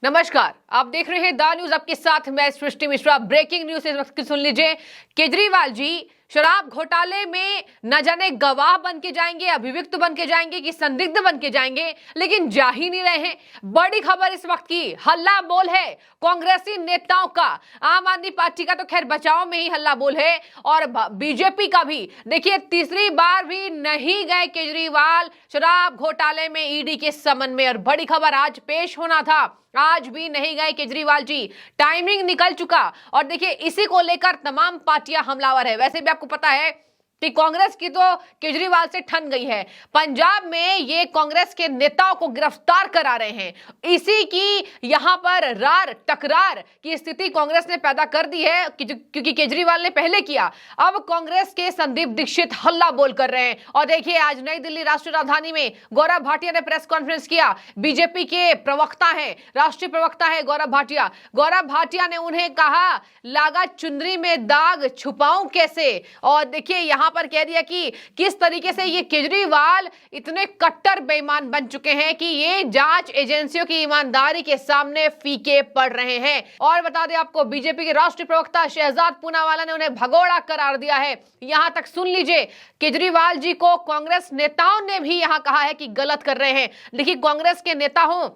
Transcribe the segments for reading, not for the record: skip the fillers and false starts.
नमस्कार, आप देख रहे हैं द न्यूज। आपके साथ मैं सृष्टि मिश्रा। ब्रेकिंग न्यूज इस वक्त की सुन लीजिए। केजरीवाल जी शराब घोटाले में न जाने गवाह बन के जाएंगे, अभियुक्त बन के जाएंगे कि संदिग्ध बन के जाएंगे, लेकिन जा ही नहीं रहे हैं। बड़ी खबर इस वक्त की, हल्ला बोल है कांग्रेसी नेताओं का। आम आदमी पार्टी का तो खैर बचाव में ही हल्ला बोल है, और बीजेपी का भी। देखिए, तीसरी बार भी नहीं गए केजरीवाल शराब घोटाले में ईडी के समन में, और बड़ी खबर आज पेश होना था, आज भी नहीं गए केजरीवाल जी। टाइमिंग निकल चुका, और देखिए इसी को लेकर तमाम पार्टियां हमलावर है। वैसे भी आपको पता है कि कांग्रेस की तो केजरीवाल से ठन गई है। पंजाब में ये कांग्रेस के नेताओं को गिरफ्तार करा रहे हैं। इसी की यहां पर रार टकरार की स्थिति कांग्रेस ने पैदा कर दी है, क्योंकि केजरीवाल ने पहले किया। अब कांग्रेस के संदीप दीक्षित हल्ला बोल कर रहे हैं। और देखिए, आज नई दिल्ली राष्ट्रीय राजधानी में गौरव भाटिया ने प्रेस कॉन्फ्रेंस किया। बीजेपी के प्रवक्ता है, राष्ट्रीय प्रवक्ता है गौरव भाटिया। गौरव भाटिया ने उन्हें कहा, लागा चुनरी में दाग छुपाऊं कैसे। और देखिए यहां पर कह दिया कि किस तरीके से ये केजरीवाल इतने कट्टर बेईमान बन चुके हैं कि ये जांच एजेंसियों की ईमानदारी के सामने फीके पड़ रहे हैं। और बता दें आपको, बीजेपी के राष्ट्रीय प्रवक्ता शहजाद पूनावाला ने उन्हें भगोड़ा करार दिया है। यहां तक सुन लीजिए, केजरीवाल जी को कांग्रेस नेताओं ने भी यहां कहा है कि गलत कर रहे हैं। देखिए, कांग्रेस के नेता हों,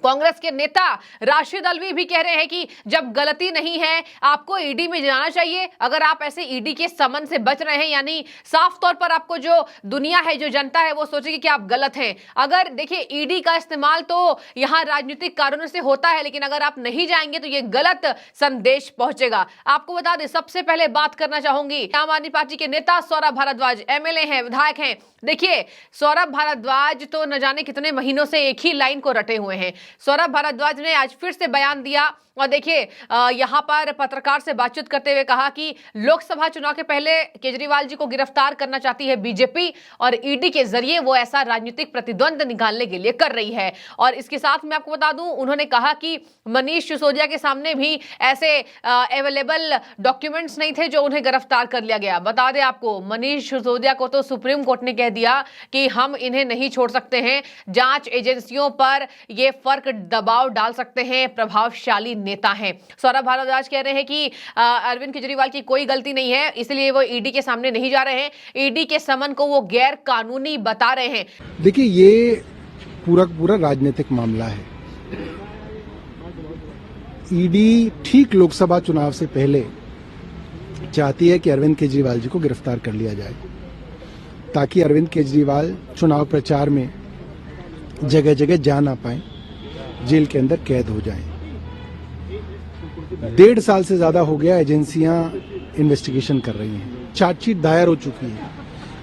कांग्रेस के नेता राशिद अलवी भी कह रहे हैं कि जब गलती नहीं है आपको ईडी में जाना चाहिए। अगर आप ऐसे ईडी के समन से बच रहे हैं, यानी साफ तौर पर आपको जो दुनिया है, जो जनता है, वो सोचेगी कि आप गलत हैं। अगर देखिए, ईडी का इस्तेमाल तो यहां राजनीतिक कारणों से होता है, लेकिन अगर आप नहीं जाएंगे तो ये गलत संदेश पहुंचेगा। आपको बता दें, सबसे पहले बात करना चाहूंगी आम आदमी पार्टी के नेता सौरभ भारद्वाज, एमएलए हैं, विधायक हैं। देखिए, सौरभ भारद्वाज तो न जाने कितने महीनों से एक ही लाइन को रटे हुए हैं। सौरभ भारद्वाज ने आज फिर से बयान दिया, और देखिए यहां पर पत्रकार से बातचीत करते हुए कहा कि लोकसभा चुनाव के पहले केजरीवाल जी को गिरफ्तार करना चाहती है बीजेपी, और ईडी के जरिए वो ऐसा राजनीतिक प्रतिद्वंद निकालने के लिए कर रही है। और इसके साथ मैं आपको बता दूं, उन्होंने कहा कि मनीष सिसोदिया के सामने भी ऐसे अवेलेबल डॉक्यूमेंट्स नहीं थे जो उन्हें गिरफ्तार कर लिया गया। बता दें आपको, मनीष सिसोदिया को तो सुप्रीम कोर्ट ने कह दिया कि हम इन्हें नहीं छोड़ सकते हैं, जांच एजेंसियों पर ये फर्क दबाव डाल सकते हैं, प्रभावशाली नेता हैं। सौरभ भारद्वाज कह रहे हैं कि अरविंद केजरीवाल की कोई गलती नहीं है, इसलिए वो ईडी के सामने नहीं जा रहे हैं। ईडी के समन को वो गैर कानूनी बता रहे हैं। देखिए, ये पूरा राजनीतिक मामला है। ईडी ठीक लोकसभा चुनाव से पहले चाहती है कि अरविंद केजरीवाल जी को गिरफ्तार कर लिया जाए, ताकि अरविंद केजरीवाल चुनाव प्रचार में जगह जगह जा ना पाए, जेल के अंदर कैद हो जाएं। 1.5 साल से ज्यादा हो गया एजेंसियां इन्वेस्टिगेशन कर रही हैं, चार्जशीट दायर हो चुकी है।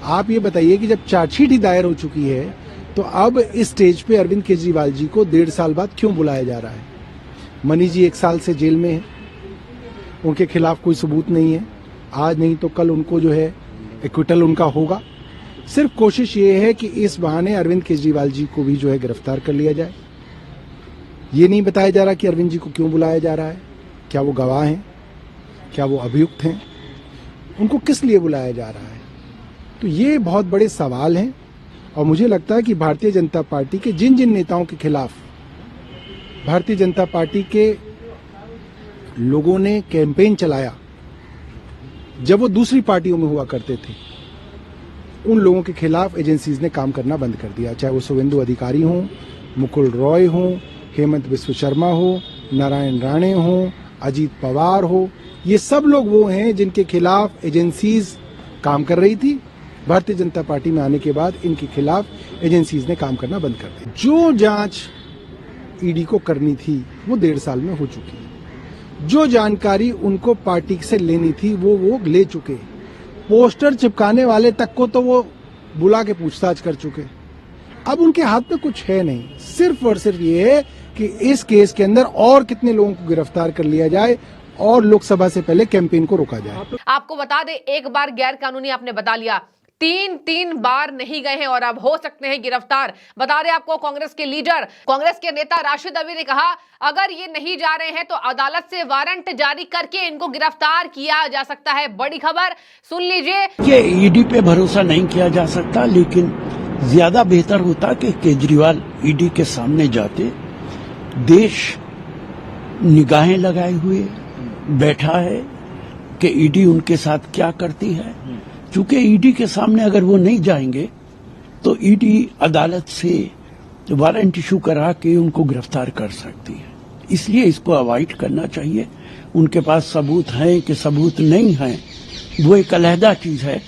आप ये बताइए कि जब चार्जशीट ही दायर हो चुकी है, तो अब इस स्टेज पे अरविंद केजरीवाल जी को 1.5 साल बाद क्यों बुलाया जा रहा है? मनीष जी 1 साल से जेल में है, उनके खिलाफ कोई सबूत नहीं है। आज नहीं तो कल उनको जो है एक्विटल उनका होगा। सिर्फ कोशिश ये है कि इस बहाने अरविंद केजरीवाल जी को भी जो है गिरफ्तार कर लिया जाए। ये नहीं बताया जा रहा कि अरविंद जी को क्यों बुलाया जा रहा है। क्या वो गवाह हैं? क्या वो अभियुक्त हैं? उनको किस लिए बुलाया जा रहा है? तो ये बहुत बड़े सवाल हैं, और मुझे लगता है कि भारतीय जनता पार्टी के जिन जिन नेताओं के खिलाफ भारतीय जनता पार्टी के लोगों ने कैंपेन चलाया जब वो दूसरी पार्टियों में हुआ करते थे, उन लोगों के खिलाफ एजेंसीज ने काम करना बंद कर दिया। चाहे वो शुभेंदु अधिकारी हों, मुकुल रॉय हों, हेमंत बिस्व शर्मा हो, नारायण राणे हो, अजीत पवार हो, ये सब लोग वो हैं जिनके खिलाफ एजेंसीज काम कर रही थी। भारतीय जनता पार्टी में आने के बाद इनके खिलाफ एजेंसीज ने काम करना बंद कर दिया। जो जांच ईडी को करनी थी वो 1.5 साल में हो चुकी है। जो जानकारी उनको पार्टी से लेनी थी वो ले चुके। पोस्टर चिपकाने वाले तक को तो वो बुला के पूछताछ कर चुके। अब उनके हाथ में कुछ है नहीं, सिर्फ और सिर्फ ये है कि इस केस के अंदर और कितने लोगों को गिरफ्तार कर लिया जाए और लोकसभा से पहले कैंपेन को रोका जाए। आपको बता दें, एक बार गैर कानूनी आपने बता लिया, तीन बार नहीं गए हैं और अब हो सकते हैं गिरफ्तार। बता दें आपको, कांग्रेस के लीडर, कांग्रेस के नेता राशिद अलवी ने कहा, अगर ये नहीं जा रहे हैं तो अदालत से वारंट जारी करके इनको गिरफ्तार किया जा सकता है। बड़ी खबर सुन लीजिए। ये ईडी पे भरोसा नहीं किया जा सकता, लेकिन ज्यादा बेहतर होता कि केजरीवाल ईडी के सामने जाते, देश निगाहें लगाए हुए बैठा है कि ईडी उनके साथ क्या करती है। चूंकि ईडी के सामने अगर वो नहीं जाएंगे तो ईडी अदालत से वारंट इशू करा के उनको गिरफ्तार कर सकती है। इसलिए इसको अवॉइड करना चाहिए। उनके पास सबूत हैं कि सबूत नहीं हैं, वो एक अलहदा चीज है,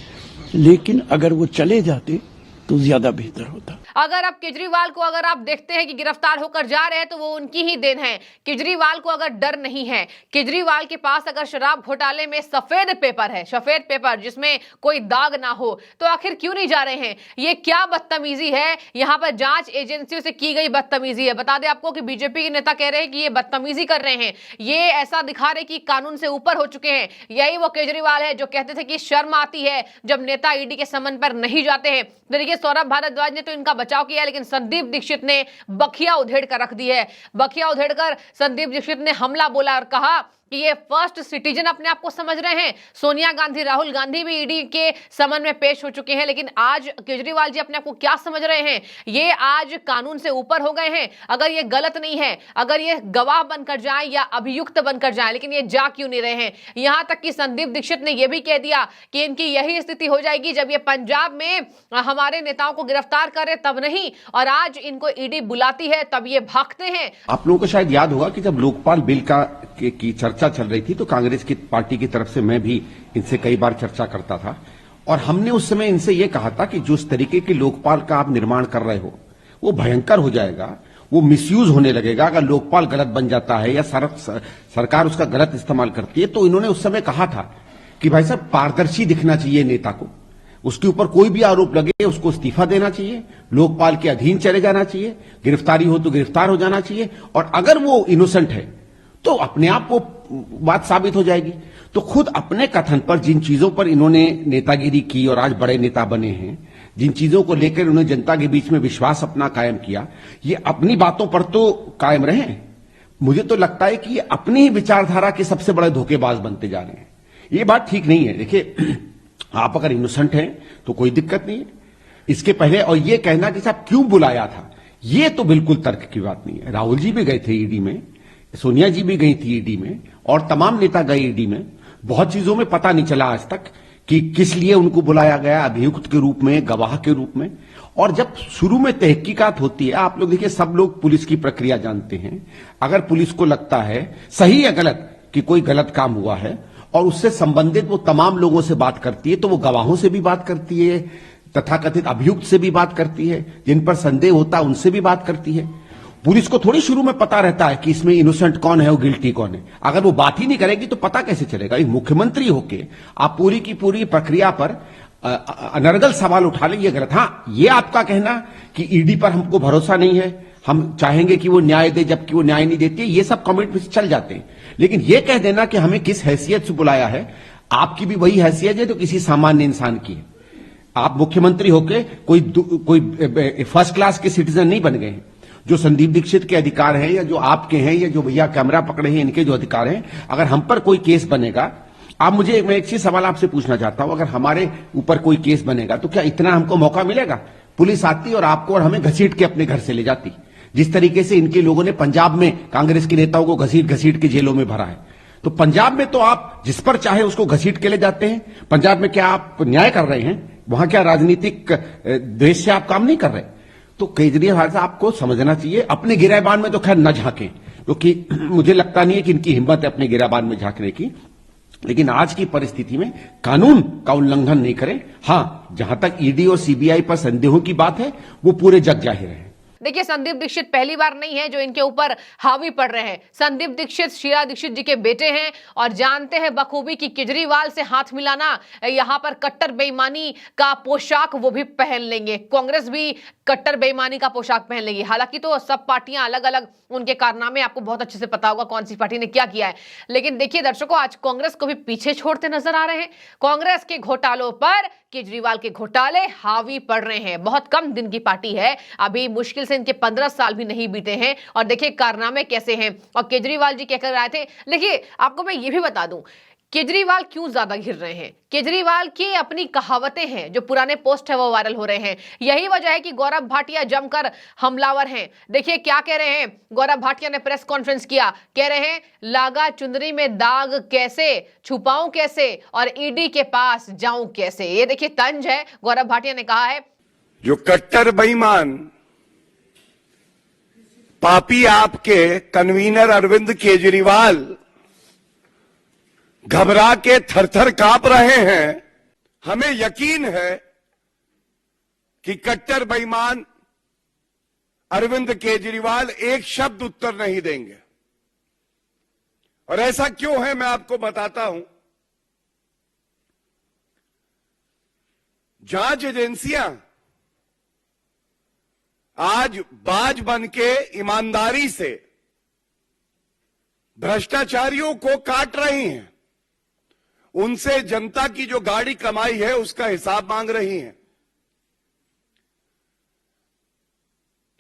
लेकिन अगर वो चले जाते तो ज्यादा बेहतर होता। अगर अब केजरीवाल को अगर आप देखते हैं कि गिरफ्तार होकर जा रहे हैं तो वो उनकी ही देन है। केजरीवाल को अगर डर नहीं है, केजरीवाल के पास अगर शराब घोटाले में सफेद पेपर है, सफेद पेपर जिसमें कोई दाग ना हो, तो आखिर क्यों नहीं जा रहे हैं? ये क्या बदतमीजी है? यहाँ पर जांच एजेंसियों से की गई बदतमीजी है। बता दें आपको कि बीजेपी के नेता कह रहे हैं कि ये बदतमीजी कर रहे हैं, ये ऐसा दिखा रहे कि कानून से ऊपर हो चुके हैं। यही वो केजरीवाल है जो कहते थे कि शर्म आती है जब नेता ईडी के समन पर नहीं जाते हैं। देखिए सौरभ भारद्वाज ने तो इनका बचाव किया, लेकिन संदीप दीक्षित ने बखिया उधेड़ कर रख दी है। बखिया उधेड़कर संदीप दीक्षित ने हमला बोला और कहा कि ये फर्स्ट सिटीजन अपने आप को समझ रहे हैं। सोनिया गांधी, राहुल गांधी भी ईडी के समन में पेश हो चुके हैं, लेकिन आज केजरीवाल जी अपने आप को क्या समझ रहे हैं? ये आज कानून से ऊपर हो गए हैं। अगर ये गलत नहीं है, अगर ये गवाह बनकर जाएं या अभियुक्त बनकर जाएं, लेकिन ये जा क्यों नहीं रहे हैं? यहां तक कि संदीप दीक्षित ने यह भी कह दिया कि इनकी यही स्थिति हो जाएगी जब ये पंजाब में हमारे नेताओं को गिरफ्तार करे तब नहीं, और आज इनको ईडी बुलाती है तब ये भागते हैं। आप लोगों को शायद याद होगा कि जब लोकपाल बिल की चर्चा चल रही थी तो कांग्रेस की पार्टी की तरफ से मैं भी इनसे कई बार चर्चा करता था, और हमने उस समय इनसे यह कहा था कि जिस तरीके के लोकपाल का आप निर्माण कर रहे हो वो भयंकर हो जाएगा, वो मिसयूज होने लगेगा। अगर लोकपाल गलत बन जाता है या सरकार उसका गलत इस्तेमाल करती है, तो इन्होंने उस समय कहा था कि भाई साहब पारदर्शी दिखना चाहिए नेता को, उसके ऊपर कोई भी आरोप लगे उसको इस्तीफा देना चाहिए, लोकपाल के अधीन चले जाना चाहिए, गिरफ्तारी हो तो गिरफ्तार हो जाना चाहिए, और अगर वो इनोसेंट है तो अपने आप वो बात साबित हो जाएगी। तो खुद अपने कथन पर जिन चीजों पर इन्होंने नेतागिरी की और आज बड़े नेता बने हैं, जिन चीजों को लेकर उन्होंने जनता के बीच में विश्वास अपना कायम किया, ये अपनी बातों पर तो कायम रहे। मुझे तो लगता है कि ये अपनी ही विचारधारा के सबसे बड़े धोखेबाज बनते जा रहे हैं। ये बात ठीक नहीं है। देखिए, आप अगर इनोसेंट हैं तो कोई दिक्कत नहीं है। इसके पहले और ये कहना कि साहब क्यों बुलाया था, ये तो बिल्कुल तर्क की बात नहीं है। राहुल जी भी गए थे ईडी में, सोनिया जी भी गई थी ईडी में, और तमाम नेता गए ईडी में। बहुत चीजों में पता नहीं चला आज तक कि किस लिए उनको बुलाया गया, अभियुक्त के रूप में, गवाह के रूप में। और जब शुरू में तहकीकात होती है, आप लोग देखिए, सब लोग पुलिस की प्रक्रिया जानते हैं। अगर पुलिस को लगता है सही या गलत कि कोई गलत काम हुआ है और उससे संबंधित वो तमाम लोगों से बात करती है, तो वो गवाहों से भी बात करती है, तथाकथित अभियुक्त से भी बात करती है, जिन पर संदेह होता है उनसे भी बात करती है। पुलिस को थोड़ी शुरू में पता रहता है कि इसमें इनोसेंट कौन है और गिल्टी कौन है। अगर वो बात ही नहीं करेगी तो पता कैसे चलेगा? एक मुख्यमंत्री होके आप पूरी की पूरी प्रक्रिया पर अनर्गल सवाल उठा लें, ये गलत। हाँ, ये आपका कहना कि ईडी पर हमको भरोसा नहीं है, हम चाहेंगे कि वो न्याय दे जबकि वो न्याय नहीं देती है, ये सब कमेंट में चल जाते हैं। लेकिन ये कह देना कि हमें किस हैसियत से बुलाया है, आपकी भी वही हैसियत है तो किसी सामान्य इंसान की है। आप मुख्यमंत्री होके कोई फर्स्ट क्लास के सिटीजन नहीं बन गए हैं। जो संदीप दीक्षित के अधिकार हैं या जो आपके हैं या जो भैया कैमरा पकड़े हैं इनके जो अधिकार हैं, अगर हम पर कोई केस बनेगा, आप मुझे मैं एक चीज सवाल आपसे पूछना चाहता हूं, अगर हमारे ऊपर कोई केस बनेगा तो क्या इतना हमको मौका मिलेगा? पुलिस आती और आपको और हमें घसीट के अपने घर से ले जाती, जिस तरीके से इनके लोगों ने पंजाब में कांग्रेस के नेताओं को घसीट घसीट के जेलों में भरा है। तो पंजाब में तो आप जिस पर चाहे उसको घसीट के ले जाते हैं। पंजाब में क्या आप न्याय कर रहे हैं? वहां क्या राजनीतिक द्वेष से आप काम नहीं कर रहे? तो केजरीवाल साहब आपको समझना चाहिए, अपने गिरेबान में तो खैर न झांकें, क्योंकि मुझे लगता नहीं है कि इनकी हिम्मत है अपने गिरेबान में झांकने की, लेकिन आज की परिस्थिति में कानून का उल्लंघन नहीं करें। हां, जहां तक ईडी और सीबीआई पर संदेहों की बात है, वो पूरे जग जाहिर है। देखिए, संदीप दीक्षित पहली बार नहीं है जो इनके ऊपर हावी पड़ रहे हैं। संदीप दीक्षित शीला दीक्षित जी के बेटे हैं और जानते हैं बखूबी कि केजरीवाल से हाथ मिलाना, यहां पर कट्टर बेईमानी का पोशाक वो भी पहन लेंगे। कांग्रेस भी कट्टर बेईमानी का पोशाक पहन लेगी। हालांकि तो सब पार्टियां अलग अलग, उनके कारनामे आपको बहुत अच्छे से पता होगा कौन सी पार्टी ने क्या किया है। लेकिन देखिए दर्शकों, आज कांग्रेस को भी पीछे छोड़ते नजर आ रहे हैं। कांग्रेस के घोटालों पर केजरीवाल के घोटाले हावी पड़ रहे हैं। बहुत कम दिन की पार्टी है, अभी मुश्किल से इनके 15 साल भी नहीं बीते हैं और देखिए कारनामे कैसे हैं। और केजरीवाल जी क्या कर रहे थे, देखिए आपको मैं ये भी बता दूं केजरीवाल क्यों ज्यादा घिर रहे हैं? केजरीवाल की अपनी कहावतें हैं, जो पुराने पोस्ट है वो वायरल हो रहे हैं। यही वजह है कि गौरव भाटिया जमकर हमलावर हैं। देखिए क्या कह रहे हैं। गौरव भाटिया ने प्रेस कॉन्फ्रेंस किया, कह रहे हैं लागा चुनरी में दाग कैसे, छुपाऊं कैसे और ईडी के पास जाऊं कैसे। ये देखिए तंज है। गौरव भाटिया ने कहा है, जो कट्टर बेईमान पापी आपके कन्वीनर अरविंद केजरीवाल घबरा के थरथर कांप रहे हैं। हमें यकीन है कि कट्टर बेईमान अरविंद केजरीवाल एक शब्द उत्तर नहीं देंगे। और ऐसा क्यों है मैं आपको बताता हूं। जांच एजेंसियां आज बाज बन के ईमानदारी से भ्रष्टाचारियों को काट रही हैं। उनसे जनता की जो गाड़ी कमाई है उसका हिसाब मांग रही हैं।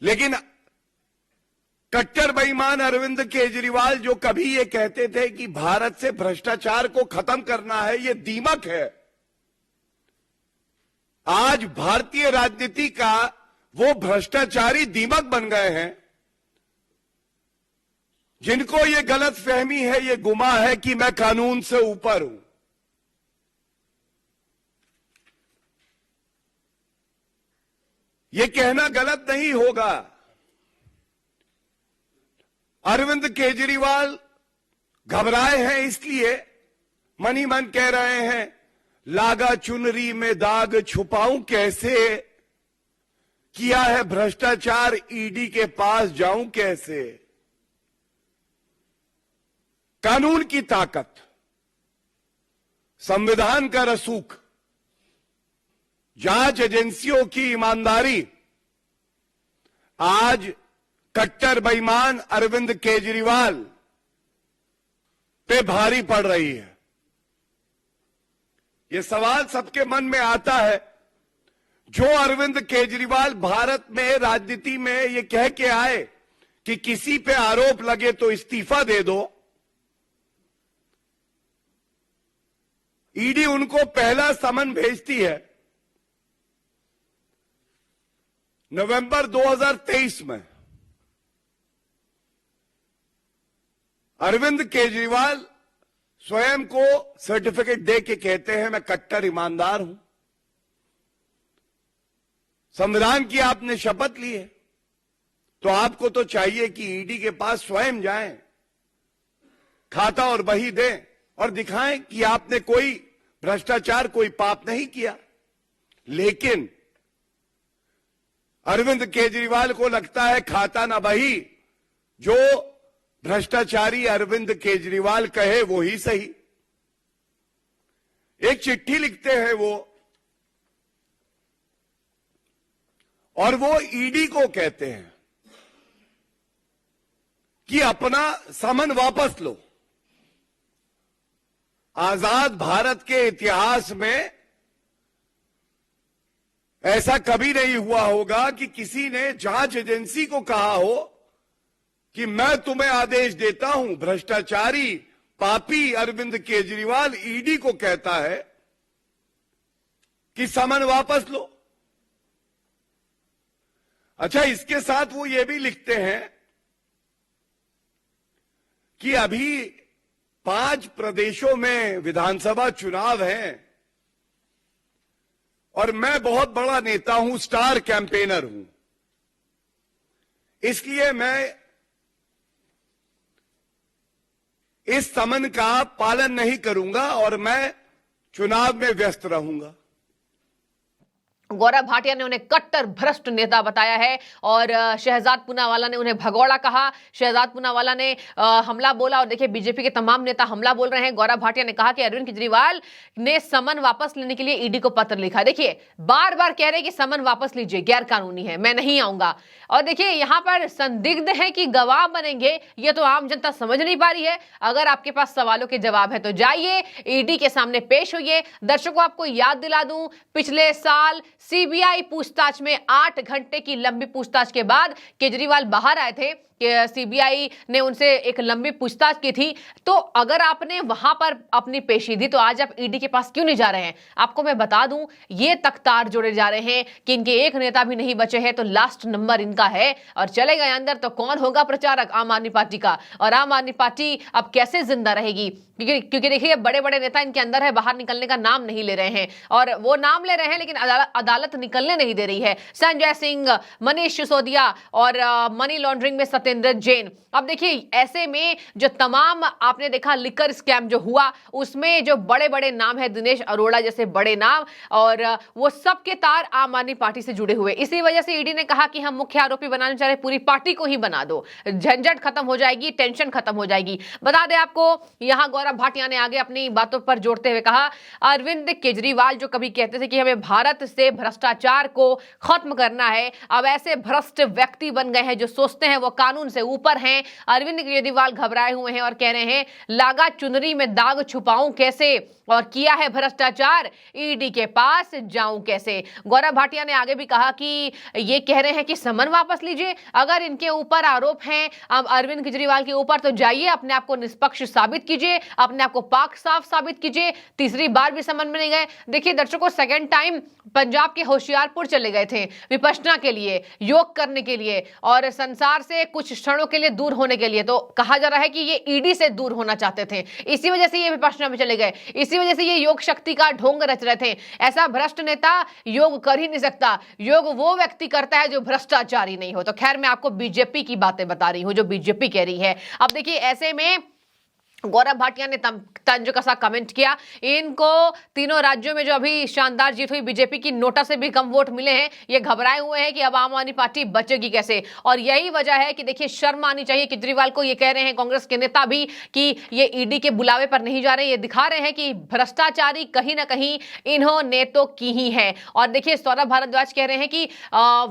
लेकिन कट्टर बेईमान अरविंद केजरीवाल जो कभी ये कहते थे कि भारत से भ्रष्टाचार को खत्म करना है, ये दीमक है। आज भारतीय राजनीति का वो भ्रष्टाचारी दीमक बन गए हैं जिनको ये गलत फहमी है, ये गुमा है कि मैं कानून से ऊपर हूं। ये कहना गलत नहीं होगा। अरविंद केजरीवाल घबराए हैं, इसलिए मन ही मन कह रहे हैं लागा चुनरी में दाग छुपाऊं कैसे, किया है भ्रष्टाचार ईडी के पास जाऊं कैसे। कानून की ताकत, संविधान का रसूख, जांच एजेंसियों की ईमानदारी आज कट्टर बेईमान अरविंद केजरीवाल पे भारी पड़ रही है। ये सवाल सबके मन में आता है, जो अरविंद केजरीवाल भारत में राजनीति में ये कह के आए कि किसी पे आरोप लगे तो इस्तीफा दे दो, ईडी उनको पहला समन भेजती है नवंबर 2023 में। अरविंद केजरीवाल स्वयं को सर्टिफिकेट दे के कहते हैं मैं कट्टर ईमानदार हूं। संविधान की आपने शपथ ली है तो आपको तो चाहिए कि ईडी के पास स्वयं जाएं, खाता और बही दें और दिखाएं कि आपने कोई भ्रष्टाचार, कोई पाप नहीं किया। लेकिन अरविंद केजरीवाल को लगता है खाता ना बही, जो भ्रष्टाचारी अरविंद केजरीवाल कहे वो ही सही। एक चिट्ठी लिखते हैं वो, और वो ईडी को कहते हैं कि अपना समन वापस लो। आजाद भारत के इतिहास में ऐसा कभी नहीं हुआ होगा कि किसी ने जांच एजेंसी को कहा हो कि मैं तुम्हें आदेश देता हूं। भ्रष्टाचारी पापी अरविंद केजरीवाल ईडी को कहता है कि समन वापस लो। अच्छा, इसके साथ वो ये भी लिखते हैं कि अभी 5 प्रदेशों में विधानसभा चुनाव हैं और मैं बहुत बड़ा नेता हूं, स्टार कैंपेनर हूं, इसलिए मैं इस समन का पालन नहीं करूंगा और मैं चुनाव में व्यस्त रहूंगा। गौरव भाटिया ने उन्हें कट्टर भ्रष्ट नेता बताया है और शहजाद पूनावाला ने उन्हें भगौड़ा कहा। शहजाद पूनावाला ने हमला बोला और देखिए बीजेपी के तमाम नेता हमला बोल रहे हैं। गौरव भाटिया ने कहा कि अरविंद केजरीवाल ने समन वापस लेने के लिए ईडी को पत्र लिखा। देखिए बार बार कह रहे हैं कि समन वापस लीजिए, गैर कानूनी है, मैं नहीं आऊंगा। और देखिए यहां पर संदिग्ध है कि गवाह बनेंगे, यह तो आम जनता समझ नहीं पा रही है। अगर आपके पास सवालों के जवाब है तो जाइए ईडी के सामने पेश होइए। दर्शकों आपको याद दिला दूं, पिछले साल सीबीआई पूछताछ में 8 घंटे की लंबी पूछताछ के बाद केजरीवाल बाहर आए थे कि सीबीआई ने उनसे एक लंबी पूछताछ की थी। तो अगर आपने वहां पर अपनी पेशी दी तो आज आप ईडी के पास क्यों नहीं जा रहे हैं? आपको मैं बता दूं, ये तख्तार जोड़े जा रहे हैं कि इनके एक नेता भी नहीं बचे हैं, तो लास्ट नंबर इनका है और चले गए अंदर तो कौन होगा प्रचारक आम आदमी पार्टी का? और आम आदमी पार्टी अब कैसे जिंदा रहेगी? क्योंकि देखिए बड़े बड़े नेता इनके अंदर है, बाहर निकलने का नाम नहीं ले रहे हैं और वो नाम ले रहे हैं लेकिन अदालत निकलने नहीं दे रही है। संजय सिंह, मनीष सिसोदिया और मनी लॉन्ड्रिंग में सत्येंद्र जैन। अब देखिए ऐसे में जो तमाम आपने देखा लिकर स्कैम जो हुआ उसमें जो बड़े बड़े नाम है, दिनेश अरोड़ा जैसे बड़े नाम, और वो सब के तार आम आदमी पार्टी से जुड़े हुए। इसी वजह से ईडी ने कहा कि हम मुख्य आरोपी बनाने चाह रहे, पूरी पार्टी को ही बना दो, झंझट खत्म हो जाएगी, टेंशन खत्म हो जाएगी। बता दें आपको, यहां गौरव भाटिया ने आगे अपनी बातों पर जोड़ते हुए कहा, अरविंद केजरीवाल जो कभी कहते थे कि हमें भारत से भ्रष्टाचार को खत्म करना है, अब ऐसे भ्रष्ट व्यक्ति बन गए हैं जो सोचते हैं वो कानून से ऊपर हैं। अरविंद केजरीवाल घबराए हुए हैं और कह रहे हैं लागा चुनरी में दाग छुपाऊं कैसे, और किया है भ्रष्टाचार ईडी के पास जाऊं कैसे। गौरव भाटिया ने आगे भी कहा कि ये कह रहे हैं कि समन वापस लीजिए, अगर इनके ऊपर आरोप हैं अब अरविंद केजरीवाल के ऊपर तो जाइए, अपने आप को निष्पक्ष साबित कीजिए, अपने आप को पाक साफ साबित कीजिए। तीसरी बार भी समन में नहीं गए। देखिए दर्शकों, सेकंड टाइम पंजाब के होशियारपुर चले गए थे विपश्यना के लिए, योग करने के लिए और संसार से कुछ क्षणों के लिए दूर होने के लिए। तो कहा जा रहा है कि ये ईडी से दूर होना चाहते थे, इसी वजह से ये विपश्यना में चले गए, इसी वजह से ये योग शक्ति का ढोंग रच रहे थे। ऐसा भ्रष्ट नेता योग कर ही नहीं सकता, योग वो व्यक्ति करता है जो भ्रष्टाचारी नहीं हो। तो खैर मैं आपको बीजेपी की बातें बता रही हूं जो बीजेपी कह रही है। अब देखिए ऐसे में गौरव भाटिया ने तंज का सा कमेंट किया, इनको तीनों राज्यों में जो अभी शानदार जीत हुई बीजेपी की, नोटा से भी कम वोट मिले हैं, ये घबराए हुए हैं कि अब आम आदमी पार्टी बचेगी कैसे। और यही वजह है कि देखिए शर्म आनी चाहिए केजरीवाल को। ये कह रहे हैं कांग्रेस के नेता भी कि ये ईडी के बुलावे पर नहीं जा रहे, ये दिखा रहे हैं कि भ्रष्टाचारी कहीं ना कहीं इन्होंने तो की ही है। और देखिए सौरभ भारद्वाज कह रहे हैं कि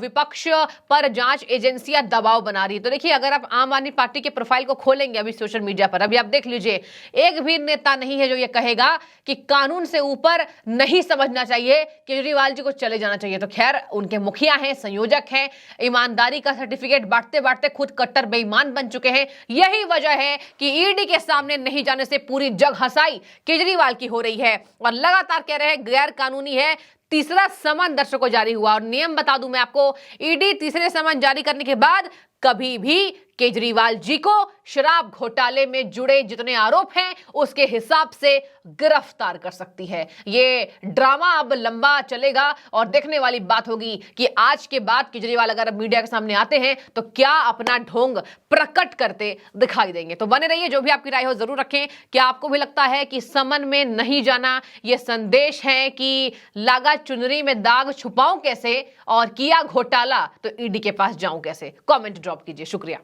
विपक्ष पर जांच एजेंसियां दबाव बना रही है। तो देखिए अगर आप आम आदमी पार्टी के प्रोफाइल को खोलेंगे अभी सोशल मीडिया पर, अभी आप देख लीजिए, एक भी नेता नहीं है जो ये कहेगा कि कानून से ऊपर नहीं समझना चाहिए, केजरीवाल जी को चले जाना चाहिए। तो खैर उनके मुखिया हैं, संयोजक हैं, ईमानदारी का सर्टिफिकेट बांटते बांटते खुद कट्टर बेईमान बन चुके हैं। यही वजह है कि ईडी के सामने नहीं जाने से पूरी जग हंसाई केजरीवाल की हो रही है और लगातार कह रहे हैं गैर कानूनी है। तीसरा समन दर्शकों जारी हुआ और नियम बता दूं मैं आपको, ईडी तीसरे समन जारी करने के बाद कभी भी केजरीवाल जी को शराब घोटाले में जुड़े जितने आरोप हैं उसके हिसाब से गिरफ्तार कर सकती है। ये ड्रामा अब लंबा चलेगा और देखने वाली बात होगी कि आज के बाद केजरीवाल अगर अब मीडिया के सामने आते हैं तो क्या अपना ढोंग प्रकट करते दिखाई देंगे। तो बने रहिए, जो भी आपकी राय हो जरूर रखें। क्या आपको भी लगता है कि समन में नहीं जाना ये संदेश है कि लागा चुनरी में दाग छुपाऊं कैसे और किया घोटाला तो ईडी के पास जाऊं कैसे? कमेंट ड्रॉप कीजिए। शुक्रिया।